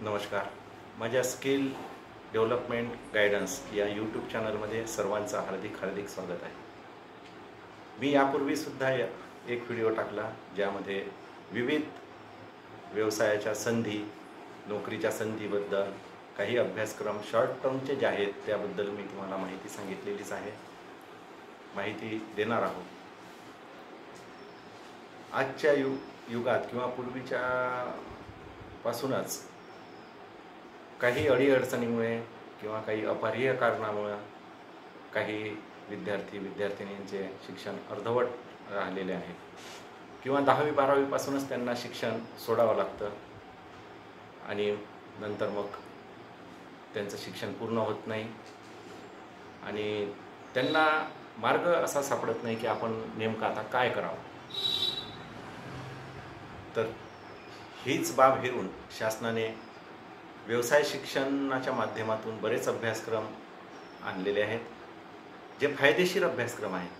नमस्कार. माझ्या skill development guidance या यूट्यूब चॅनलमध्ये सर्वांचं हार्दिक स्वागत आहे. मी यापूर्वीसुद्धा एक व्हिडिओ टाकला ज्यामध्ये विविध व्यवसायाच्या संधी, नोकरीच्या संधीबद्दल काही अभ्यासक्रम शॉर्ट टर्मचे जे आहेत त्याबद्दल मी तुम्हाला माहिती सांगितलेलीच आहे, माहिती देणार आहोत. आजच्या युगात किंवा पूर्वीच्या पासूनच काही अडीअडचणीमुळे किंवा काही अपरिहार्य कारणामुळे काही विद्यार्थिनींचे शिक्षण अर्धवट राहिलेले आहे किंवा 10वी-12वी पासूनच त्यांना शिक्षण सोडावं लागतं आणि नंतर मग त्यांचं शिक्षण पूर्ण होत नाही आणि त्यांना मार्ग असा सापडत नाही की आपण नेमकं आता काय करावं. तर हीच बाब हेरून शासनाने व्यवसाय शिक्षणाच्या माध्यमातून बरेच अभ्यासक्रम आणलेले आहेत जे फायदेशीर अभ्यासक्रम आहेत.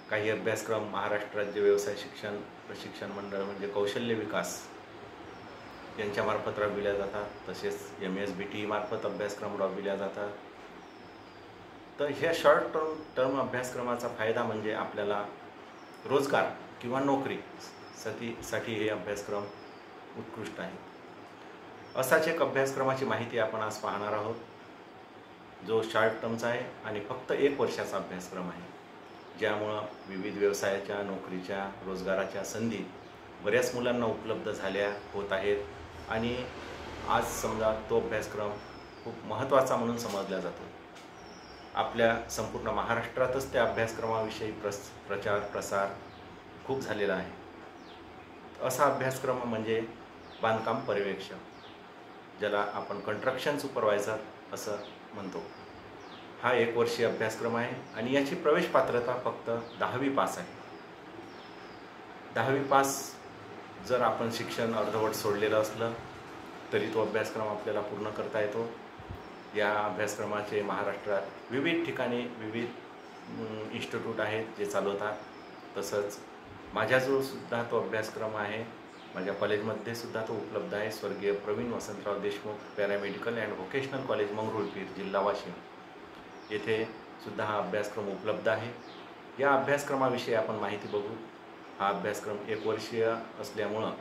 काही अभ्यासक्रम महाराष्ट्र राज्य व्यवसाय शिक्षण प्रशिक्षण मंडळ म्हणजे कौशल्य विकास यांच्यामार्फत राबविल्या जातात. तसेच MSBT मार्फत अभ्यासक्रम राबविल्या जातात. तर ह्या शॉर्ट टर्म अभ्यासक्रमाचा फायदा म्हणजे आपल्याला रोजगार किंवा नोकरी साठी हे अभ्यासक्रम उत्कृष्ट आहेत. असाच एक अभ्यासक्रमाची माहिती आपण आज पाहणार आहोत जो शॉर्ट टर्मचा आहे आणि फक्त 1 वर्षाचा अभ्यासक्रम आहे, ज्यामुळं विविध व्यवसायाच्या, नोकरीच्या, रोजगाराच्या संधी बऱ्याच मुलांना उपलब्ध झाल्या होत आहेत आणि आज समजा तो अभ्यासक्रम खूप महत्त्वाचा म्हणून समजला जातो. आपल्या संपूर्ण महाराष्ट्रातच त्या अभ्यासक्रमाविषयी प्रचार प्रसार खूप झालेला आहे. असा अभ्यासक्रम म्हणजे बांधकाम पर्यवेक्षक, ज्याला आपण कन्स्ट्रक्शन सुपरवायझर असं म्हणतो. हा 1 वर्षीय अभ्यासक्रम आहे आणि याची प्रवेश पात्रता फक्त 10वी पास आहे. 10वी पास जर आपण शिक्षण अर्धवट सोडलेलं असलं तरी तो अभ्यासक्रम आपल्याला पूर्ण करता येतो. या अभ्यासक्रमाचे महाराष्ट्रात विविध ठिकाणी विविध इन्स्टिट्यूट आहेत जे चालवतात. तसंच माझ्याजवळ सुद्धा तो अभ्यासक्रम आहे, माझ्या कॉलेजमध्ये सुद्धा तो उपलब्ध आहे. स्वर्गीय Praveen Vasantrao Deshmukh paramedical and vocational college Mangrulpir, जिल्हा वाशिम येथे सुद्धा हा अभ्यासक्रम उपलब्ध आहे. या अभ्यासक्रमाविषयी आपण माहिती बघू. हा अभ्यासक्रम 1 वर्षीय असल्यामुळं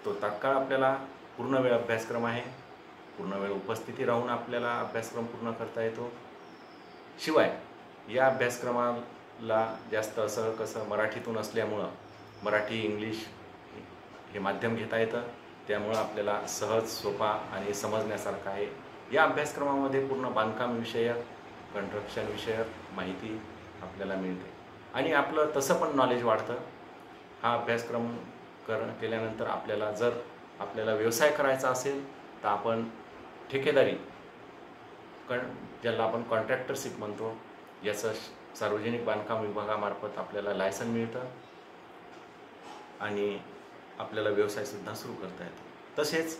तो तात्काळ आपल्याला पूर्णवेळ अभ्यासक्रम आहे. पूर्णवेळ उपस्थिती राहून आपल्याला अभ्यासक्रम पूर्ण करता येतो. शिवाय या अभ्यासक्रमाला जास्त असं कसं मराठीतून असल्यामुळं मराठी इंग्लिश हे माध्यम घेता येतं, त्यामुळं आपल्याला सहज सोपा आणि समजण्यासारखा आहे. या अभ्यासक्रमामध्ये पूर्ण बांधकाम विषयक, कन्स्ट्रक्शन विषयक माहिती आपल्याला मिळते आणि आपलं तसं पण नॉलेज वाढतं. हा अभ्यासक्रम केल्यानंतर आपल्याला व्यवसाय करायचा असेल तर आपण ठेकेदारी ज्याला आपण कॉन्ट्रॅक्टरशिप म्हणतो, याचं सार्वजनिक बांधकाम विभागामार्फत आपल्याला लायसन मिळतं आणि आपल्याला व्यवसायसुद्धा सुरू करता येतो. तसेच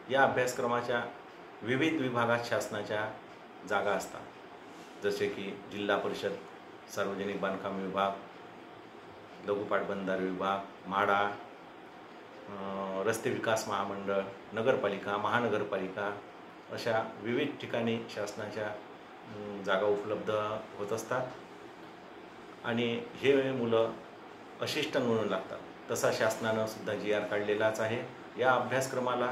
या अभ्यासक्रमाच्या विविध विभागात शासनाच्या जागा असतात, जसे की जिल्हा परिषद सार्वजनिक बांधकाम विभाग, लघु पाटबंधारे विभाग, म्हाडा, रस्ते विकास महामंडळ, नगरपालिका, महानगरपालिका अशा विविध ठिकाणी शासनाच्या जागा उपलब्ध होत असतात आणि हे मुलं असिस्टंट म्हणून लागतात. तसा शासनानं सुद्धा GR काढलेलाच आहे. या अभ्यासक्रमाला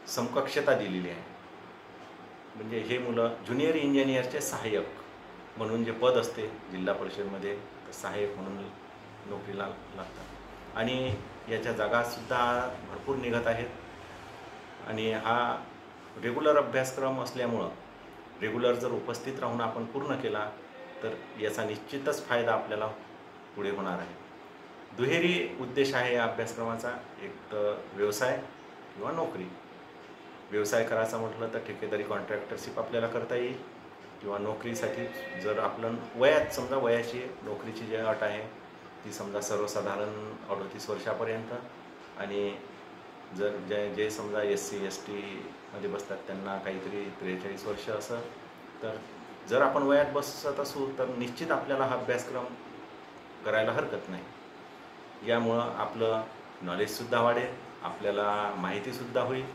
समकक्षता दिलेली आहे. म्हणजे हे मुलं ज्युनियर इंजिनियरचे सहाय्यक म्हणून जे पद असते जिल्हा परिषदेमध्ये, तर सहाय्यक म्हणून नोकरीला लागतात आणि याच्या जागासुद्धा भरपूर निघत आहेत. आणि हा रेग्युलर अभ्यासक्रम असल्यामुळं रेग्युलर जर उपस्थित राहून आपण पूर्ण केला तर याचा निश्चितच फायदा आपल्याला पुढे होणार आहे. दुहेरी उद्देश आहे या अभ्यासक्रमाचा, एक तर व्यवसाय किंवा नोकरी. व्यवसाय करायचा म्हटलं तर ठेकेदारी कॉन्ट्रॅक्टरशिप आपल्याला करता येईल किंवा नोकरीसाठी जर आपलं समजा वयाची नोकरीची जी अट आहे ती समजा सर्वसाधारण 38 वर्षापर्यंत आणि जर जे समजा SC ST मध्ये बसतात त्यांना काहीतरी 43 वर्ष असं. तर जर आपण वयात बसत असू तर निश्चित आपल्याला हा अभ्यासक्रम करायला हरकत नाही. यामुळं आपलं नॉलेजसुद्धा वाढेल, आपल्याला माहितीसुद्धा होईल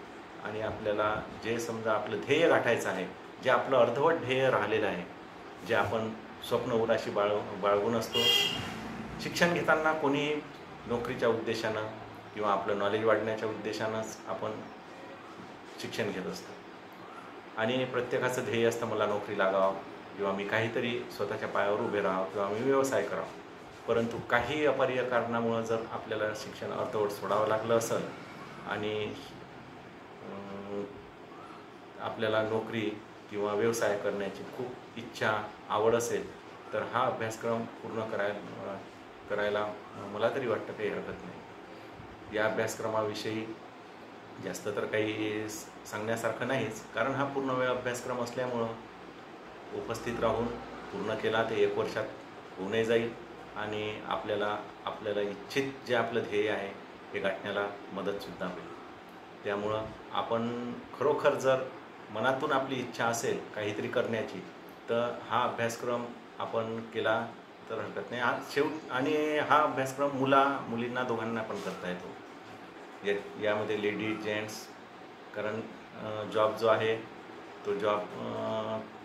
आणि आपल्याला जे समजा आपलं ध्येय गाठायचं आहे, जे आपलं अर्धवट ध्येय राहिलेलं आहे, जे आपण स्वप्न उराशी बाळगून असतो. शिक्षण घेताना कोणीही नोकरीच्या उद्देशानं किंवा आपलं नॉलेज वाढण्याच्या उद्देशानंच आपण शिक्षण घेत असतो आणि प्रत्येकाचं ध्येय असतं मला नोकरी लागावं किंवा मी काहीतरी स्वतःच्या पायावर उभे राहावं किंवा मी व्यवसाय करावा. परंतु काही अपरिहार्य कारणामुळं जर आपल्याला शिक्षण अर्धवट सोडावं लागलं असेल आणि आपल्याला नोकरी किंवा व्यवसाय करण्याची खूप इच्छा आवड असेल तर हा अभ्यासक्रम पूर्ण करायला मला तरी वाटतं काही हरकत नाही. या अभ्यासक्रमाविषयी जास्त तर काही सांगण्यासारखं नाहीच, कारण हा पूर्ण वेळ अभ्यासक्रम असल्यामुळं उपस्थित राहून पूर्ण केला ते 1 वर्षात होऊनही जाईल आणि आपल्याला इच्छित जे आपलं ध्येय आहे हे गाठण्याला मदतसुद्धा होईल. त्यामुळं आपण खरोखर जर मनातून आपली इच्छा असेल काहीतरी करण्याची तर हा अभ्यासक्रम आपण केला तर हरकत नाही. आणि हा अभ्यासक्रम मुलींना दोघांना पण करता येतो. यामध्ये लेडीज जेंट्स, कारण जॉब जो आहे तो जॉब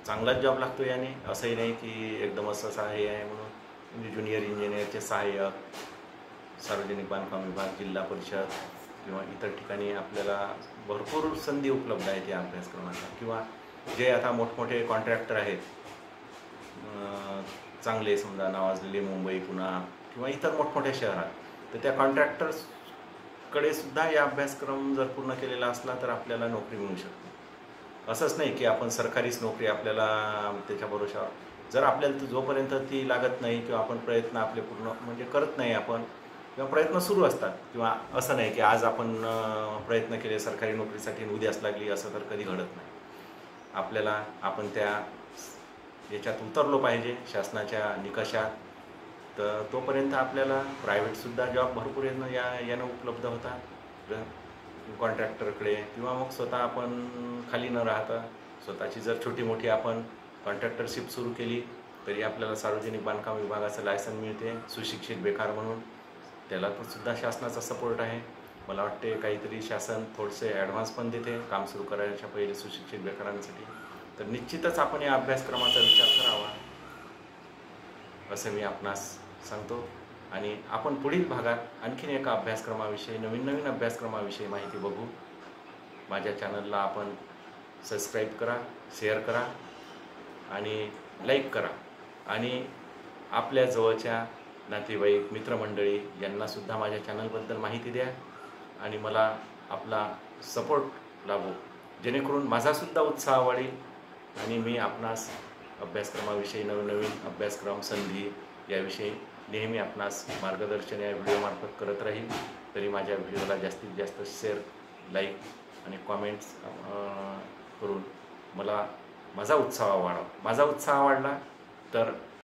चांगलाच जॉब लागतो. याने असंही नाही की एकदम असं सहाय्य आहे म्हणून. म्हणजे ज्युनियर इंजिनिअरचे सहाय्यक, सार्वजनिक बांधकाम विभाग, जिल्हा परिषद किंवा इतर ठिकाणी आपल्याला भरपूर संधी उपलब्ध आहेत या अभ्यासक्रमाच्या. किंवा जे आता मोठमोठे कॉन्ट्रॅक्टर आहेत चांगले समजा नावाजलेले मुंबई, पुणा किंवा इतर मोठमोठ्या शहरात, तर त्या कॉन्ट्रॅक्टर्सकडे सुद्धा या अभ्यासक्रम जर पूर्ण केलेला असला तर आपल्याला नोकरी मिळू शकते. असंच नाही की आपण सरकारीच नोकरी आपल्याला त्याच्या भरोशावर, जर आपल्याला जोपर्यंत ती लागत नाही किंवा आपण प्रयत्न आपले पूर्ण म्हणजे करत नाही आपण किंवा प्रयत्न सुरू असतात, किंवा असं नाही की आज आपण प्रयत्न केले सरकारी नोकरीसाठी उद्याच लागली, असं तर कधी घडत नाही. आपण त्या याच्यात उतरलो पाहिजे शासनाच्या निकषात. तर तोपर्यंत आपल्याला प्रायव्हेटसुद्धा जॉब भरपूर यानं उपलब्ध होतात कॉन्ट्रॅक्टरकडे, किंवा मग स्वतः आपण खाली न राहता स्वतःची जर छोटी मोठी आपण कॉन्ट्रॅक्टरशिप सुरू केली तरी आपल्याला सार्वजनिक बांधकाम विभागाचं लायसन मिळते सुशिक्षित बेकार म्हणून. त्याला सुद्धा शासनाचा सपोर्ट आहे. मला वाटते काहीतरी शासन थोडेसे ॲडव्हान्स पण देते काम सुरू करायच्या पहिले सुशिक्षित बेकारांसाठी. तर निश्चितच आपण या अभ्यासक्रमाचा विचार करावा असं मी आपणास सांगतो. आणि आपण पुढील भागात आणखीन एका अभ्यासक्रमाविषयी नवीन अभ्यासक्रमाविषयी माहिती बघू. माझ्या चॅनलला आपण सबस्क्राईब करा, शेअर करा आणि लाईक करा. आणि आपल्या जवळच्या नातेवाईक मित्रमंडळी यांनासुद्धा माझ्या चॅनलबद्दल माहिती द्या आणि मला आपला सपोर्ट लाभो, जेणेकरून माझासुद्धा उत्साह वाढेल आणि मी आपणास अभ्यासक्रमाविषयी नवीन अभ्यासक्रम संधी याविषयी नेहमी आपणास मार्गदर्शन या व्हिडिओमार्फत करत राहील. तरी माझ्या व्हिडिओला जास्तीत जास्त शेअर, लाईक आणि कॉमेंट्स करून माझा उत्साह वाढला तर